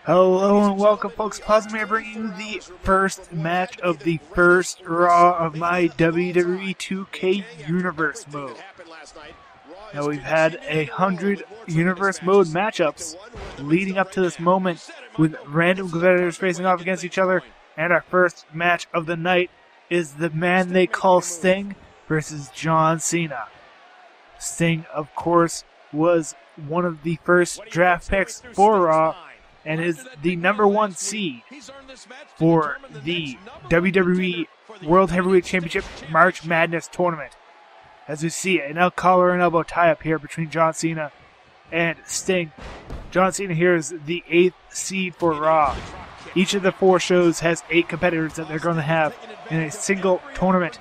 Hello and welcome, folks. Posmir bringing you the first match of the first Raw of my WWE 2K Universe mode. Now we've had 100 Universe mode matchups leading up to this moment with random competitors facing off against each other, and our first match of the night is the man they call Sting versus John Cena. Sting, of course, was one of the first draft picks for Raw and is the #1 seed for the WWE World Heavyweight Championship March Madness tournament. As we see, an collar and elbow tie-up here between John Cena and Sting. John Cena here is the 8th seed for Raw. Each of the 4 shows has 8 competitors that they're going to have in a single tournament.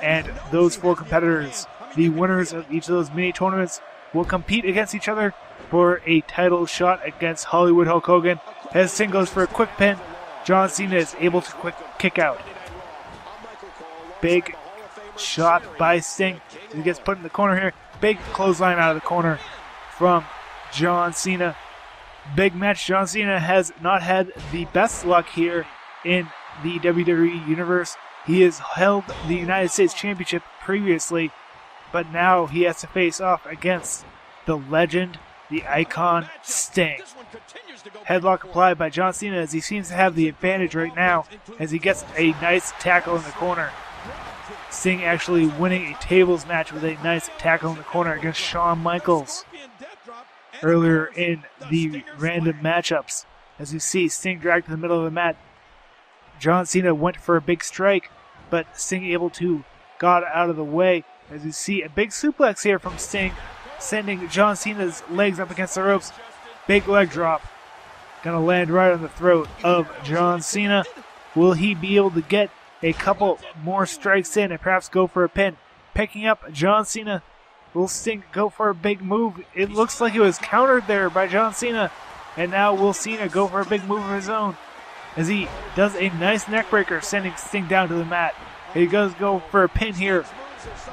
And those 4 competitors, the winners of each of those mini tournaments, will compete against each other for a title shot against Hollywood Hulk Hogan. As Sting goes for a quick pin, John Cena is able to quick kick out. Big shot by Sting. He gets put in the corner here. Big clothesline out of the corner from John Cena. Big match. John Cena has not had the best luck here in the WWE Universe. He has held the United States Championship previously, but now he has to face off against the legend, the icon, Sting. Headlock applied by John Cena as he seems to have the advantage right now as he gets a nice tackle in the corner. Sting actually winning a tables match with a nice tackle in the corner against Shawn Michaels earlier in the random matchups. As you see, Sting dragged to the middle of the mat. John Cena went for a big strike, but Sting able to got out of the way. As you see, a big suplex here from Sting, sending John Cena's legs up against the ropes. Big leg drop. Gonna land right on the throat of John Cena. Will he be able to get a couple more strikes in and perhaps go for a pin? Picking up John Cena. Will Sting go for a big move? It looks like it was countered there by John Cena. And now will Cena go for a big move of his own as he does a nice neckbreaker, sending Sting down to the mat. He does go for a pin here,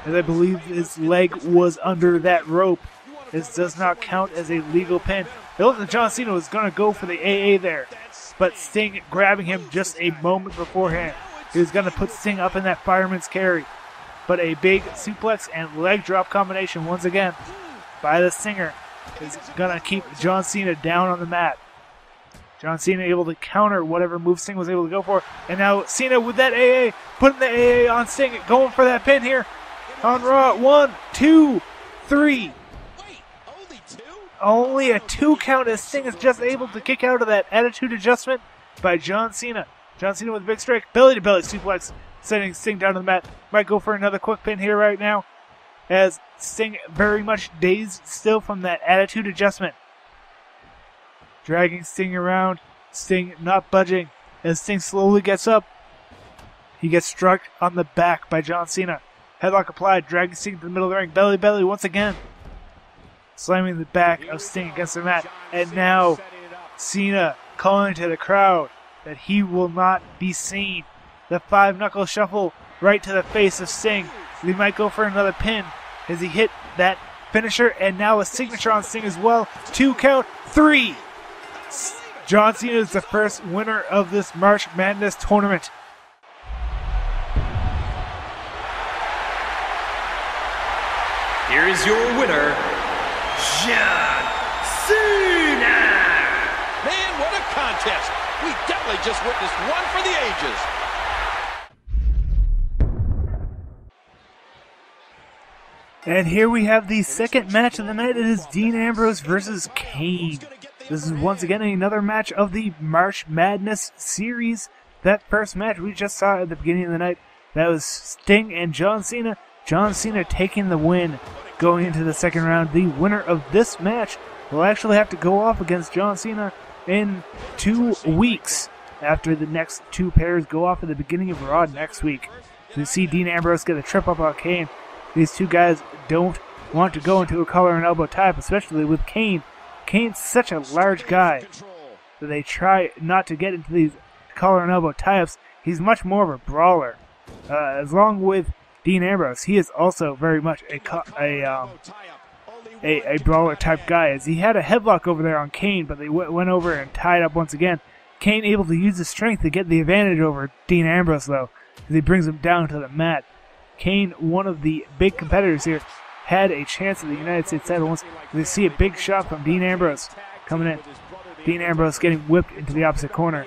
as I believe his leg was under that rope. This does not count as a legal pin. It looked like John Cena was going to go for the AA there, but Sting grabbing him just a moment beforehand. He was going to put Sting up in that fireman's carry, but a big suplex and leg drop combination once again by the Stinger is going to keep John Cena down on the mat. John Cena able to counter whatever move Sting was able to go for. And now Cena with that AA, putting the AA on Sting, going for that pin here on Raw. 1, 2, 3. Only a 2 count as Sting is just able to kick out of that attitude adjustment by John Cena. John Cena with a big strike, belly-to-belly suplex, sending Sting down to the mat. Might go for another quick pin here right now, as Sting very much dazed still from that attitude adjustment. Dragging Sting around, Sting not budging. As Sting slowly gets up, he gets struck on the back by John Cena. Headlock applied, dragging Sting to the middle of the ring, belly-belly once again. Slamming the back of Sting against the mat. And now Cena calling to the crowd that he will not be seen. The 5-knuckle shuffle right to the face of Sting. He might go for another pin as he hit that finisher, and now a signature on Sting as well. 2 count, 3. John Cena is the first winner of this March Madness tournament. Here is your winner, John Cena! Man, what a contest! We definitely just witnessed one for the ages. And here we have the second match of the night. It is Dean Ambrose versus Kane. This is once again another match of the March Madness series. That first match we just saw at the beginning of the night, that was Sting and John Cena. John Cena taking the win going into the second round. The winner of this match will actually have to go off against John Cena in 2 weeks after the next 2 pairs go off at the beginning of Raw next week. So we see Dean Ambrose get a trip up on Kane. These 2 guys don't want to go into a collar and elbow tie-up, especially with Kane. Kane's such a large guy that they try not to get into these collar and elbow tie-ups. He's much more of a brawler. Along with Dean Ambrose, he is also very much a brawler type guy, as he had a headlock over there on Kane, but they went over and tied up once again. Kane able to use his strength to get the advantage over Dean Ambrose, though, as he brings him down to the mat. Kane, one of the big competitors here, had a chance at the United States title once. They see a big shot from Dean Ambrose coming in. Dean Ambrose getting whipped into the opposite corner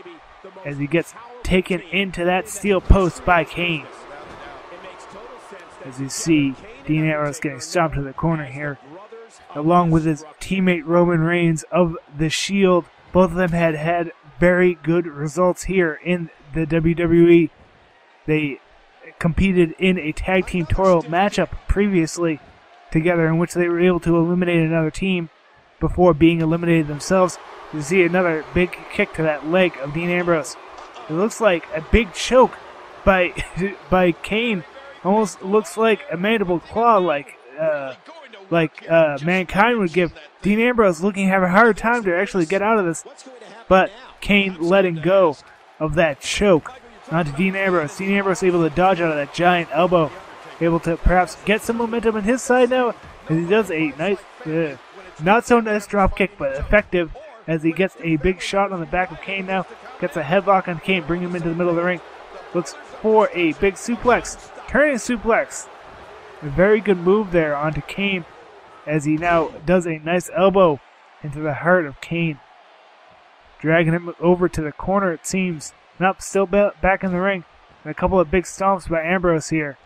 as he gets taken into that steel post by Kane. As you see, Dean Ambrose getting stomped to the corner here, along with his teammate Roman Reigns of the Shield. Both of them had very good results here in the WWE. They competed in a tag team title matchup previously together, in which they were able to eliminate another team before being eliminated themselves. You see another big kick to that leg of Dean Ambrose. It looks like a big choke by Kane. Almost looks like a mandible claw, like Mankind would give. Dean Ambrose looking to have a hard time to actually get out of this, but Kane letting go of that choke onto Dean Ambrose. Dean Ambrose able to dodge out of that giant elbow, able to perhaps get some momentum on his side now, as he does a nice, not so nice drop kick, but effective, as he gets a big shot on the back of Kane now, gets a headlock on Kane, bring him into the middle of the ring, looks for a big suplex, turning suplex. A very good move there onto Kane, as he now does a nice elbow into the heart of Kane, dragging him over to the corner, it seems. Nope, still back in the ring. And a couple of big stomps by Ambrose here,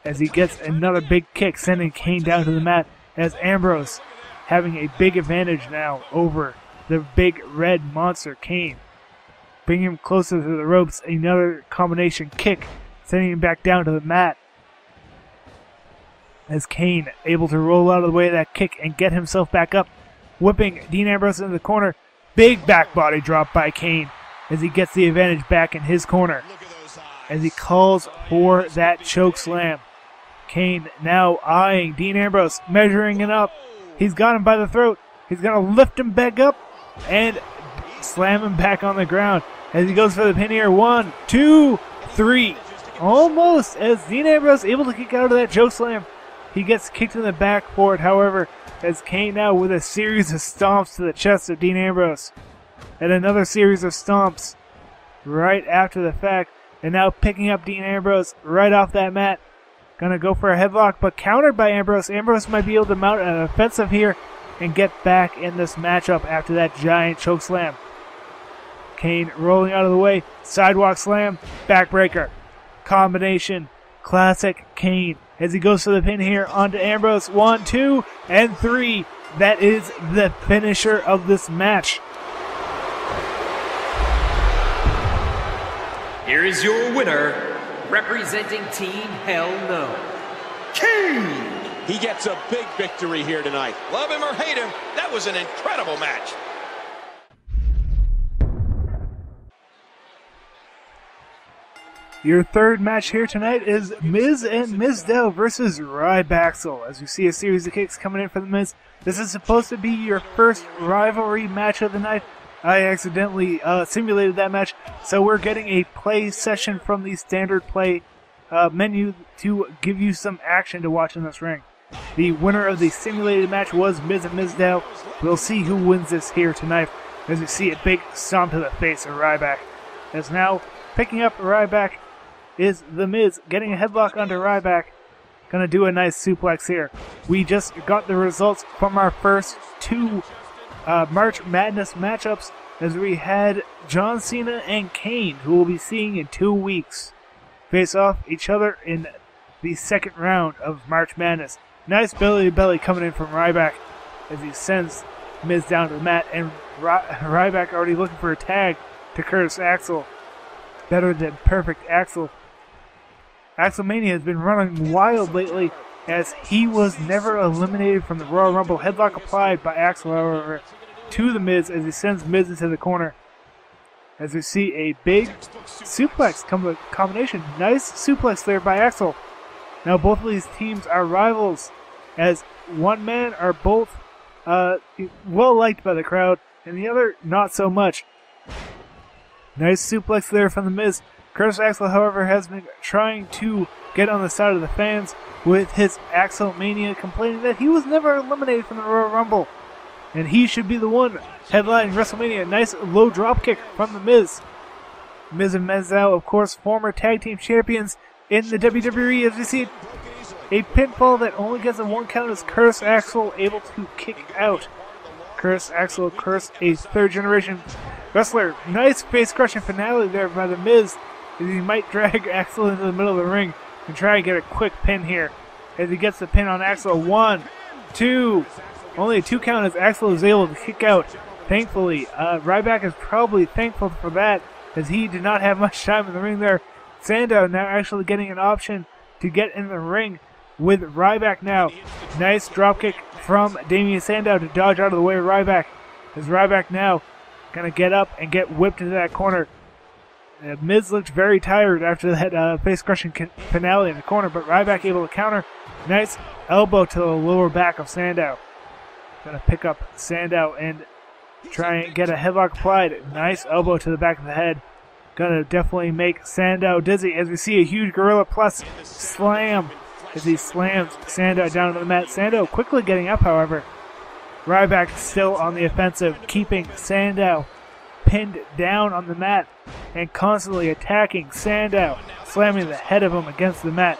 as he gets another big kick, sending Kane down to the mat, as Ambrose having a big advantage now over the big red monster Kane. Bring him closer to the ropes, another combination kick, sending him back down to the mat, as Kane able to roll out of the way of that kick and get himself back up, whipping Dean Ambrose into the corner. Big back body drop by Kane, as he gets the advantage back in his corner, as he calls for that choke slam. Kane now eyeing Dean Ambrose, measuring it up. He's got him by the throat. He's going to lift him back up and slam him back on the ground as he goes for the pin here. 1, 2, 3. Almost, as Dean Ambrose able to kick out of that choke slam. He gets kicked in the back for it, however, as Kane now with a series of stomps to the chest of Dean Ambrose. And another series of stomps right after the fact. And now picking up Dean Ambrose right off that mat. Gonna go for a headlock, but countered by Ambrose. Ambrose might be able to mount an offensive here and get back in this matchup after that giant choke slam. Kane rolling out of the way. Sidewalk slam. Backbreaker. Combination. Classic Kane. As he goes for the pin here onto Ambrose. 1, 2, and 3. That is the finisher of this match. Here is your winner, representing Team Hell No, Kane! He gets a big victory here tonight. Love him or hate him, that was an incredible match. Your third match here tonight is Miz and Mizdow versus Rybaxel. As you see a series of kicks coming in for the Miz. This is supposed to be your first rivalry match of the night. I accidentally simulated that match, so we're getting a play session from the standard play menu to give you some action to watch in this ring. The winner of the simulated match was Miz and Mizdow. We'll see who wins this here tonight, as we see a big stomp to the face of Ryback. As now picking up Ryback is the Miz, getting a headlock onto Ryback. Gonna do a nice suplex here. We just got the results from our first two March Madness matchups, as we had John Cena and Kane, who we'll be seeing in 2 weeks, face off each other in the second round of March Madness. Nice belly-to-belly coming in from Ryback as he sends Miz down to the mat, and Ryback already looking for a tag to Curtis Axel. Better than perfect Axel. Axelmania has been running wild lately, as he was never eliminated from the Royal Rumble. Headlock applied by Axel, however, to the Miz as he sends Miz into the corner. As we see a big suplex combination. Nice suplex there by Axel. Now both of these teams are rivals, as one man are both well liked by the crowd, and the other not so much. Nice suplex there from the Miz. Curtis Axel, however, has been trying to get on the side of the fans with his Axel Mania, complaining that he was never eliminated from the Royal Rumble, and he should be the one headlining WrestleMania. Nice low dropkick from The Miz. Miz and Mizdow, of course, former tag team champions in the WWE. As we see a pinfall that only gets a 1 count as Curse Axel able to kick out. Curse Axel, Curse, a third-generation wrestler. Nice face-crushing finale there by The Miz, as he might drag Axel into the middle of the ring and try and get a quick pin here. As he gets the pin on Axel. 1, 2. Only a 2 count as Axel is able to kick out. Thankfully, Ryback is probably thankful for that, as he did not have much time in the ring there. Sandow now actually getting an option to get in the ring with Ryback now. Nice dropkick from Damien Sandow to dodge out of the way of Ryback. As Ryback now going to get up and get whipped into that corner. Miz looked very tired after that face-crushing finale in the corner, but Ryback able to counter. Nice elbow to the lower back of Sandow. Going to pick up Sandow and try and get a headlock applied. Nice elbow to the back of the head. Going to definitely make Sandow dizzy, as we see a huge Gorilla Plus slam as he slams Sandow down to the mat. Sandow quickly getting up, however. Ryback still on the offensive, keeping Sandow pinned down on the mat and constantly attacking Sandow, slamming the head of him against the mat.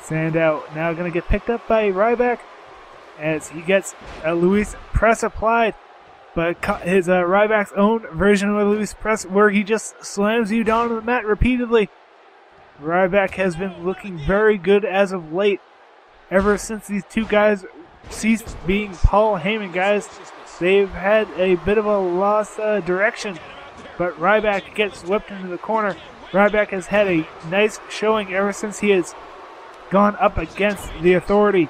Sandow now going to get picked up by Ryback as he gets a Luis Press applied, but his Ryback's own version of a Luis Press, where he just slams you down on the mat repeatedly. Ryback has been looking very good as of late, ever since these two guys ceased being Paul Heyman guys. They've had a bit of a lost direction, but Ryback gets whipped into the corner. Ryback has had a nice showing ever since he has gone up against the Authority.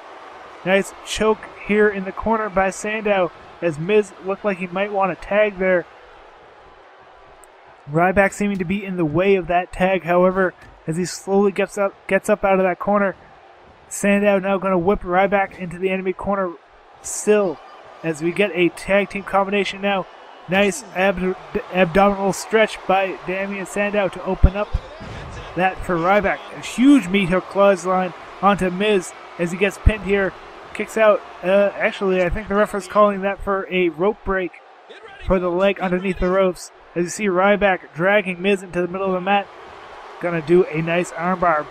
Nice choke here in the corner by Sandow, as Miz looked like he might want to tag there. Ryback seeming to be in the way of that tag, however, as he slowly gets up out of that corner. Sandow now going to whip Ryback into the enemy corner still, as we get a tag team combination now. Nice abdominal stretch by Damien Sandow to open up that for Ryback. A huge meat hook clothesline onto Miz as he gets pinned here. Kicks out. Actually, I think the ref is calling that for a rope break for the leg underneath the ropes. As you see Ryback dragging Miz into the middle of the mat. Gonna do a nice armbar,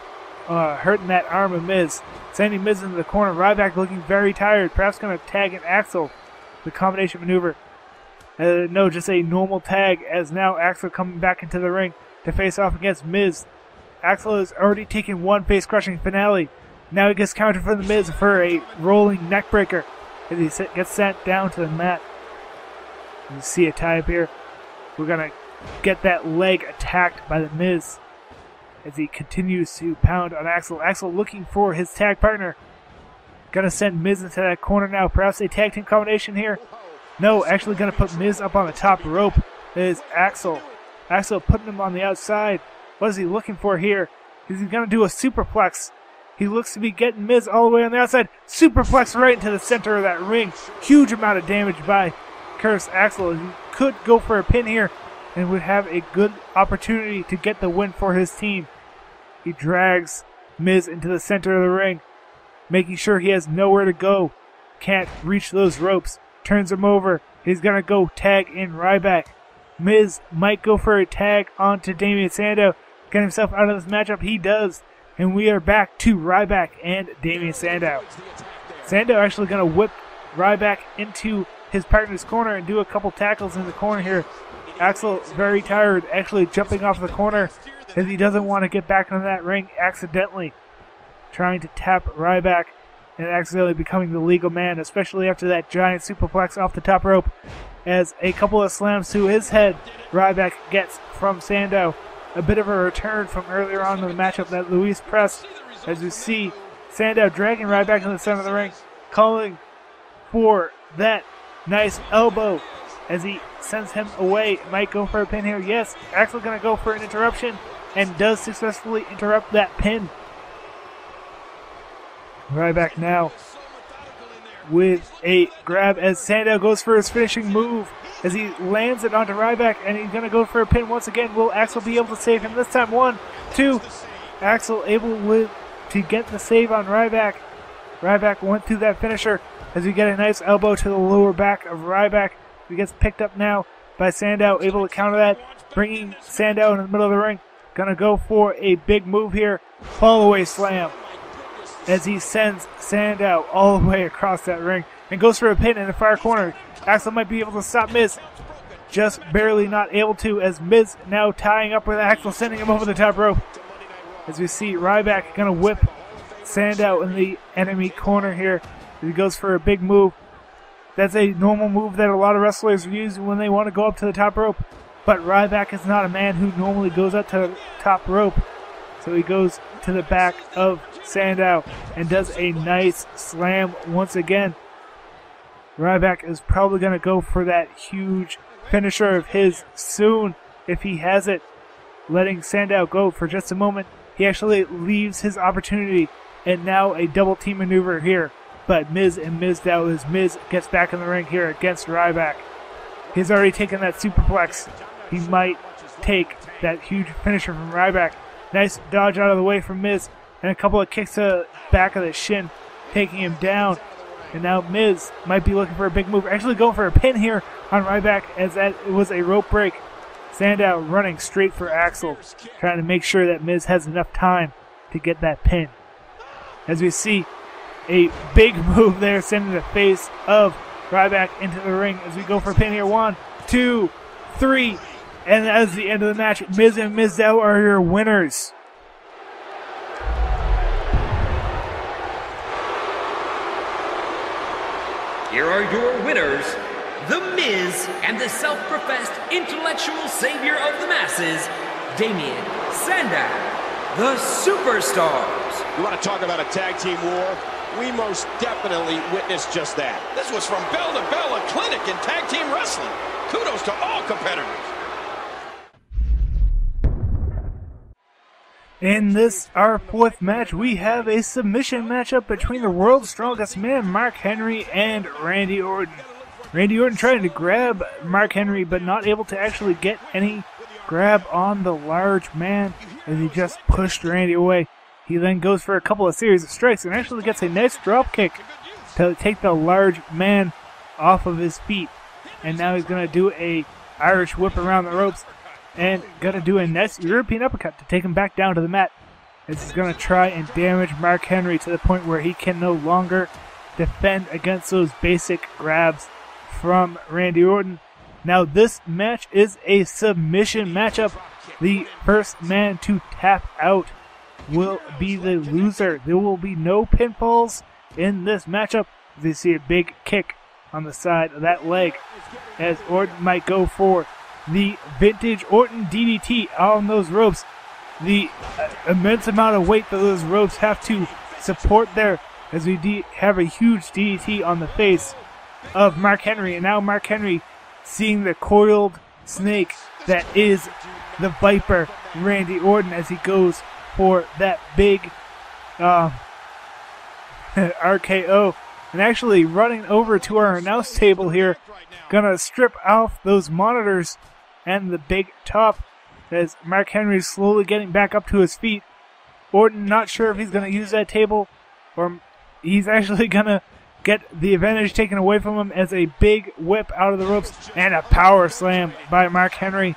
hurting that arm of Miz. Sending Miz into the corner. Ryback looking very tired. Perhaps gonna tag an Axel. The combination maneuver. No, just a normal tag, as now Axel coming back into the ring to face off against Miz. Axel has already taken one face-crushing finale. Now he gets countered from the Miz for a rolling neckbreaker as he gets sent down to the mat. You see a tie up here. We're going to get that leg attacked by the Miz as he continues to pound on Axel. Axel looking for his tag partner. Going to send Miz into that corner now. Perhaps a tag team combination here. No, actually going to put Miz up on the top rope. It is Axel. Axel putting him on the outside. What is he looking for here? Is he going to do a superplex? He looks to be getting Miz all the way on the outside. Superplex right into the center of that ring. Huge amount of damage by Curse Axel. He could go for a pin here and would have a good opportunity to get the win for his team. He drags Miz into the center of the ring, making sure he has nowhere to go. Can't reach those ropes. Turns him over. He's going to go tag in Ryback. Miz might go for a tag onto Damien Sandow. Get himself out of this matchup. He does. And we are back to Ryback and Damien Sandow. Sandow actually going to whip Ryback into his partner's corner and do a couple tackles in the corner here. Axel very tired, actually jumping off the corner as he doesn't want to get back into that ring accidentally. Trying to tap Ryback and accidentally becoming the legal man, especially after that giant superplex off the top rope. As a couple of slams to his head, Ryback gets from Sandow. A bit of a return from earlier on in the matchup, that Luis Press, as you see Sandow dragging Ryback to the center of the ring, calling for that nice elbow as he sends him away. Might go for a pin here. Yes, Axel going to go for an interruption and does successfully interrupt that pin. Ryback now with a grab as Sandow goes for his finishing move as he lands it onto Ryback, and he's going to go for a pin once again. Will Axel be able to save him this time? 1, 2. Axel able to get the save on Ryback. Ryback went through that finisher as we get a nice elbow to the lower back of Ryback. He gets picked up now by Sandow, able to counter that, bringing Sandow in the middle of the ring. Gonna go for a big move here, fall away slam, as he sends Sandow all the way across that ring and goes for a pin in the far corner. Axel might be able to stop Miz, just barely not able to, as Miz now tying up with Axel, sending him over the top rope. As we see Ryback gonna whip Sandow in the enemy corner here. He goes for a big move. That's a normal move that a lot of wrestlers use when they want to go up to the top rope. But Ryback is not a man who normally goes up to the top rope. So he goes to the back of Sandow and does a nice slam once again. Ryback is probably going to go for that huge finisher of his soon if he has it. Letting Sandow go for just a moment. He actually leaves his opportunity, and now a double team maneuver here. But Miz and Mizdow as Miz gets back in the ring here against Ryback. He's already taken that superplex. He might take that huge finisher from Ryback. Nice dodge out of the way from Miz, and a couple of kicks to the back of the shin, taking him down. And now Miz might be looking for a big move. Actually going for a pin here on Ryback, as that was a rope break. Sandow running straight for Axel, trying to make sure that Miz has enough time to get that pin. As we see a big move there, sending the face of Ryback into the ring as we go for a pin here. 1, 2, 3. And that is the end of the match. Miz and Mizdow are your winners. Here are your winners, The Miz and the self-professed intellectual savior of the masses, Damien Sandow, the Superstars. You want to talk about a tag team war? We most definitely witnessed just that. This was from bell to bell, a clinic in tag team wrestling. Kudos to all competitors. In this, our fourth match, we have a submission matchup between the world's strongest man, Mark Henry, and Randy Orton. Randy Orton trying to grab Mark Henry, but not able to actually get any grab on the large man, as he just pushed Randy away. He then goes for a couple of series of strikes and actually gets a nice drop kick to take the large man off of his feet. And now he's going to do a Irish whip around the ropes and going to do a nice European uppercut to take him back down to the mat. As he's going to try and damage Mark Henry to the point where he can no longer defend against those basic grabs from Randy Orton. Now this match is a submission matchup. The first man to tap out will be the loser. There will be no pinfalls in this matchup. They see a big kick on the side of that leg as Orton might go for the vintage Orton DDT on those ropes. The immense amount of weight that those ropes have to support there, as we have a huge DDT on the face of Mark Henry. And now Mark Henry seeing the coiled snake that is the Viper, Randy Orton, as he goes for that big RKO. And actually running over to our announce table here, gonna strip off those monitors and the big top as Mark Henry's slowly getting back up to his feet. Orton not sure if he's gonna use that table or he's actually gonna get the advantage taken away from him, as a big whip out of the ropes and a power slam by Mark Henry,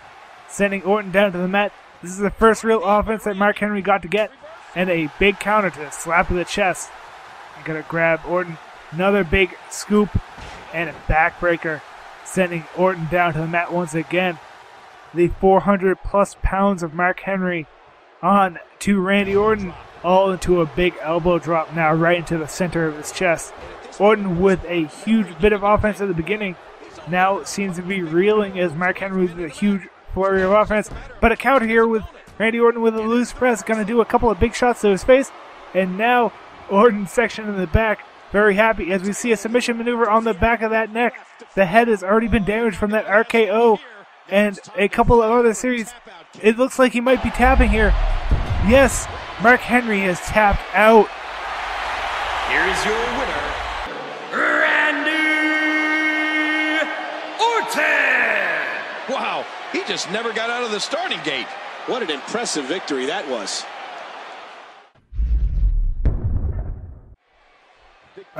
sending Orton down to the mat. This is the first real offense that Mark Henry got to get, and a big counter to the slap of the chest. I'm gonna grab Orton. Another big scoop and a backbreaker, sending Orton down to the mat once again. The 400 plus pounds of Mark Henry on to Randy Orton, all into a big elbow drop now right into the center of his chest. Orton with a huge bit of offense at the beginning, now seems to be reeling as Mark Henry with a huge flurry of offense. But a counter here with Randy Orton with a loose press, going to do a couple of big shots to his face. And now Orton section in the back, very happy as we see a submission maneuver on the back of that neck. The head has already been damaged from that RKO and a couple of other series. It looks like he might be tapping here. Yes, Mark Henry has tapped out. Here is your winner, Randy Orton! Wow, he just never got out of the starting gate. What an impressive victory that was.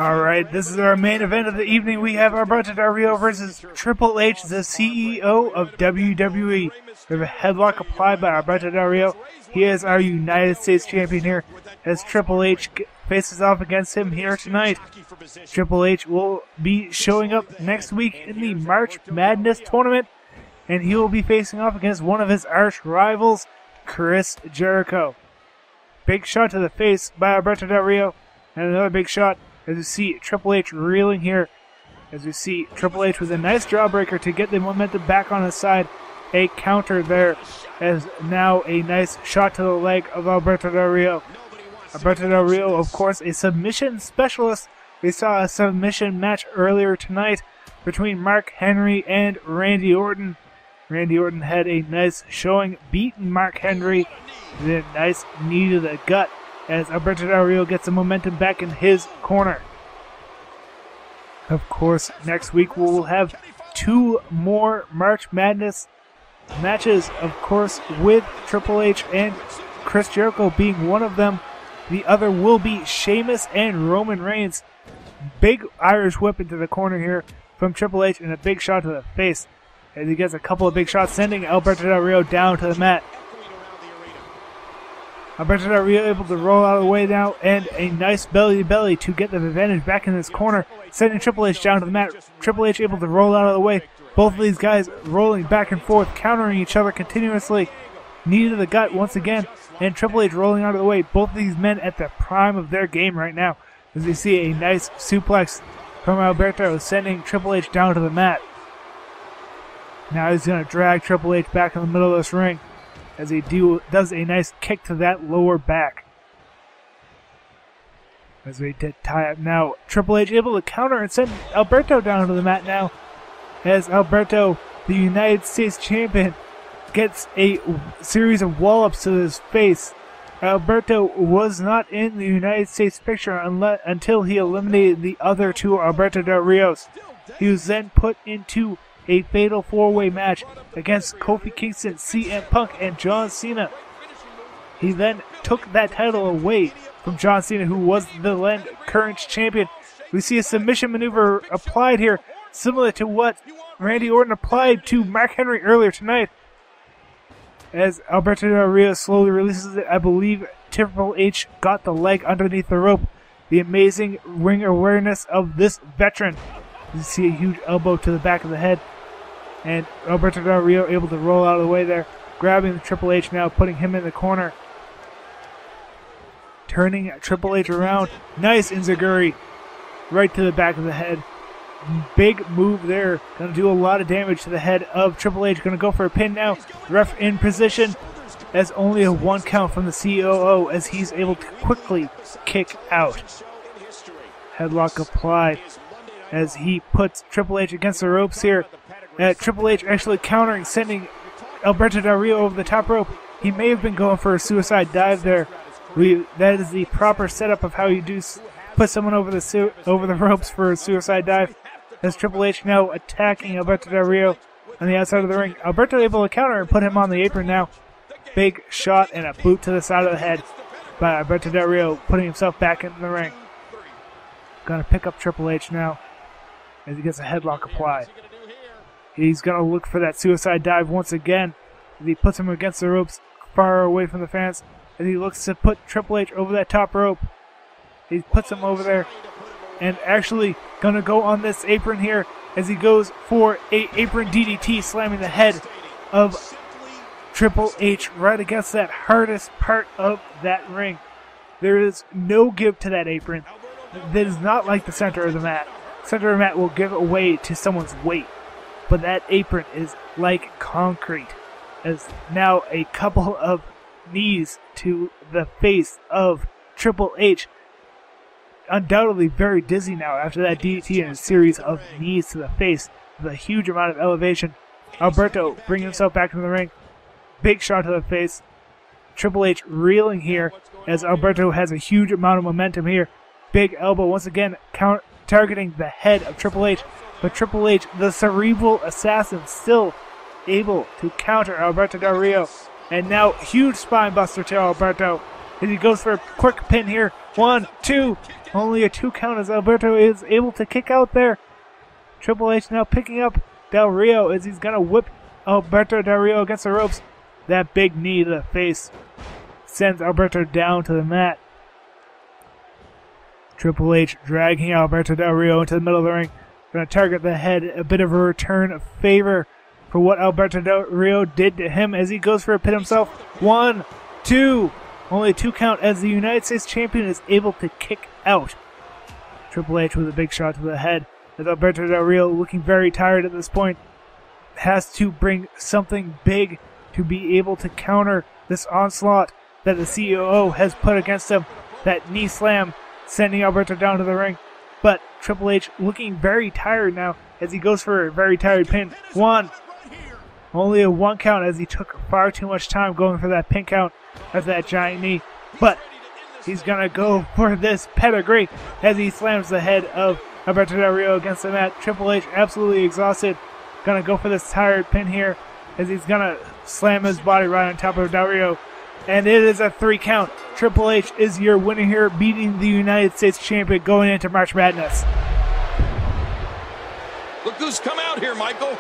Alright, this is our main event of the evening. We have Alberto Del Rio versus Triple H, the CEO of WWE. We have a headlock applied by Alberto Del Rio. He is our United States champion here as Triple H faces off against him here tonight. Triple H will be showing up next week in the March Madness tournament, and he will be facing off against one of his arch rivals, Chris Jericho. Big shot to the face by Alberto Del Rio, and another big shot as we see Triple H reeling here. As we see Triple H with a nice jawbreaker to get the momentum back on his side. A counter there as now a nice shot to the leg of Alberto Del Rio. Alberto Del Rio, of course, a submission specialist. We saw a submission match earlier tonight between Mark Henry and Randy Orton. Randy Orton had a nice showing, beating Mark Henry with a nice knee to the gut as Alberto Del Rio gets the momentum back in his corner. Of course, next week we will have 2 more March Madness matches, of course, with Triple H and Chris Jericho being one of them. The other will be Sheamus and Roman Reigns. Big Irish whip into the corner here from Triple H and a big shot to the face as he gets a couple of big shots, sending Alberto Del Rio down to the mat. Alberto Del Rio able to roll out of the way now, and a nice belly-to-belly to get the advantage back in his corner, sending Triple H down to the mat. Triple H able to roll out of the way. Both of these guys rolling back and forth, countering each other continuously. Knee to the gut once again, and Triple H rolling out of the way. Both of these men at the prime of their game right now, as we see a nice suplex from Alberto, sending Triple H down to the mat. Now he's going to drag Triple H back in the middle of this ring as he does a nice kick to that lower back. As we did tie up now, Triple H able to counter and send Alberto down to the mat now, as Alberto, the United States champion, gets a series of wall-ups to his face. Alberto was not in the United States picture until he eliminated the other 2 Alberto Del Rios. He was then put into a fatal 4-way match against Kofi Kingston, CM Punk, and John Cena. He then took that title away from John Cena, who was the current champion. We see a submission maneuver applied here, similar to what Randy Orton applied to Mark Henry earlier tonight. As Alberto Del Rio slowly releases it, I believe Triple H got the leg underneath the rope. The amazing ring awareness of this veteran. You see a huge elbow to the back of the head. And Alberto Del Rio able to roll out of the way there, grabbing Triple H now, putting him in the corner. Turning Triple H around. Nice enziguri right to the back of the head. Big move there. Going to do a lot of damage to the head of Triple H. Going to go for a pin now. Ref in position as only a 1 count from the COO as he's able to quickly kick out. Headlock applied as he puts Triple H against the ropes here. Triple H actually countering, sending Alberto Del Rio over the top rope. He may have been going for a suicide dive there. That is the proper setup of how you do put someone over the ropes for a suicide dive. As Triple H now attacking Alberto Del Rio on the outside of the ring. Alberto able to counter and put him on the apron now. Big shot and a boot to the side of the head by Alberto Del Rio, putting himself back into the ring. Gonna pick up Triple H now as he gets a headlock applied. He's gonna look for that suicide dive once again as he puts him against the ropes far away from the fans as he looks to put Triple H over that top rope. He puts him over there and actually gonna go on this apron here as he goes for a apron DDT, slamming the head of Triple H right against that hardest part of that ring. There is no give to that apron. That is not like the center of the mat. Center of the mat will give away to someone's weight, but that apron is like concrete. As now a couple of knees to the face of Triple H. Undoubtedly very dizzy now after that DDT and a series of knees to the face with a huge amount of elevation. Alberto bringing himself back into the ring. Big shot to the face. Triple H reeling here as Alberto has a huge amount of momentum here. Big elbow once again targeting the head of Triple H. But Triple H, the cerebral assassin, still able to counter Alberto Del Rio. And now huge spine buster to Alberto as he goes for a quick pin here. 1, 2. Only a 2 count as Alberto is able to kick out there. Triple H now picking up Del Rio as he's going to whip Alberto Del Rio against the ropes. That big knee to the face sends Alberto down to the mat. Triple H dragging Alberto Del Rio into the middle of the ring. Going to target the head. A bit of a return of favor for what Alberto Del Rio did to him as he goes for a pin himself. 1, 2. Only a 2 count as the United States Champion is able to kick out. Triple H with a big shot to the head as Alberto Del Rio, looking very tired at this point, has to bring something big to be able to counter this onslaught that the COO has put against him. That knee slam sending Alberto down to the ring. But Triple H looking very tired now as he goes for a very tired pin. 1. Only a 1 count as he took far too much time going for that pin count of that giant knee. But he's going to go for this pedigree as he slams the head of Alberto Del Rio against the mat. Triple H absolutely exhausted. Going to go for this tired pin here as he's going to slam his body right on top of Del Rio. And it is a 3 count. Triple H is your winner here, beating the United States Champion going into March Madness. Look who's come out here, Michael.